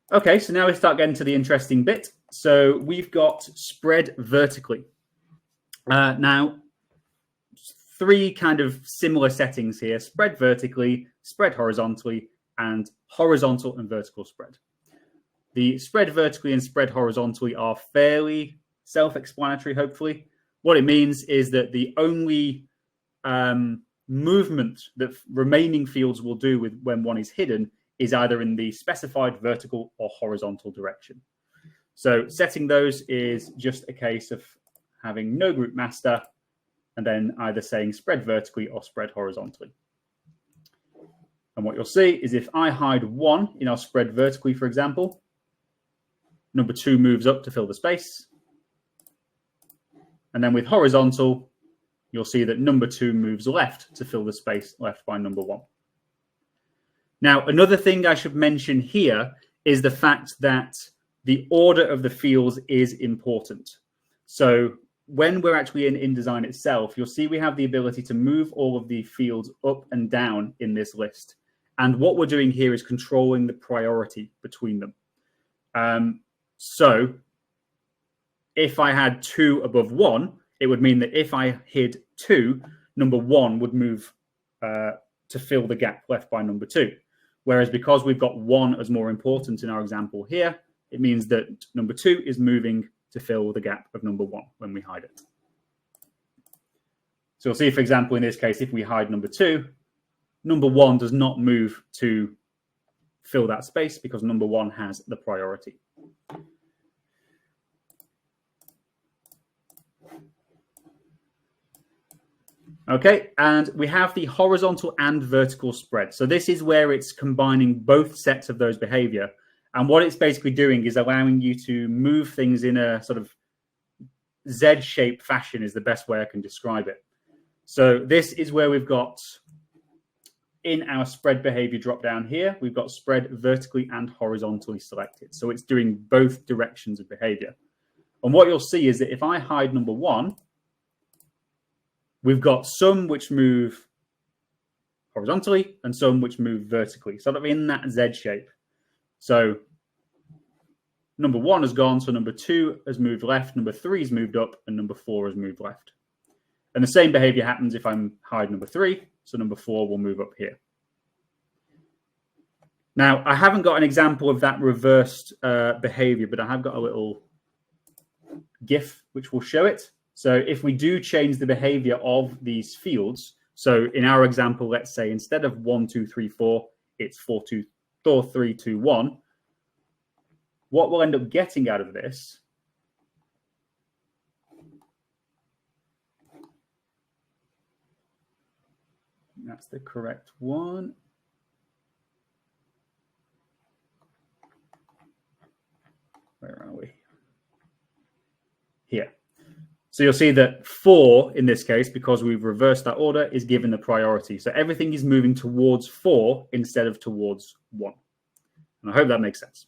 Okay, so now we start getting to the interesting bit. So we've got spread vertically. Now, three kind of similar settings here: spread vertically, spread horizontally, and horizontal and vertical spread. The spread vertically and spread horizontally are fairly self-explanatory, hopefully. What it means is that the only movement that remaining fields will do when one is hidden is either in the specified vertical or horizontal direction. So setting those is just a case of having no group master and then either saying spread vertically or spread horizontally. And what you'll see is if I hide 1 in our spread vertically, for example, number 2 moves up to fill the space. And then with horizontal, you'll see that number 2 moves left to fill the space left by number 1. Now, another thing I should mention here is the fact that the order of the fields is important. So when we're actually in InDesign itself, you'll see we have the ability to move all of the fields up and down in this list. And what we're doing here is controlling the priority between them. So if I had 2 above 1, it would mean that if I hid 2, number 1 would move to fill the gap left by number 2. Whereas because we've got 1 as more important in our example here, it means that number 2 is moving to fill the gap of number 1 when we hide it. So you'll see, for example, in this case, if we hide number 2, number 1 does not move to fill that space because number 1 has the priority. Okay, and we have the horizontal and vertical spread. So this is where it's combining both sets of those behavior. And what it's basically doing is allowing you to move things in a sort of Z-shaped fashion is the best way I can describe it. So this is where we've got, in our spread behavior drop down here, we've got spread vertically and horizontally selected. So it's doing both directions of behavior. And what you'll see is that if I hide number 1, we've got some which move horizontally and some which move vertically, sort of in that Z shape. So number 1 has gone, so number 2 has moved left, number 3 has moved up, and number 4 has moved left. And the same behavior happens if I'm hide number 3, so number 4 will move up here. Now, I haven't got an example of that reversed behavior, but I have got a little GIF which will show it. So if we do change the behavior of these fields, so in our example, let's say instead of 1, 2, 3, 4, it's 4, 2, 4, 3, 2, 1. What we'll end up getting out of this that's the correct one. Where are we? Here. So you'll see that 4 in this case, because we've reversed that order, is given the priority. So everything is moving towards 4 instead of towards 1. And I hope that makes sense.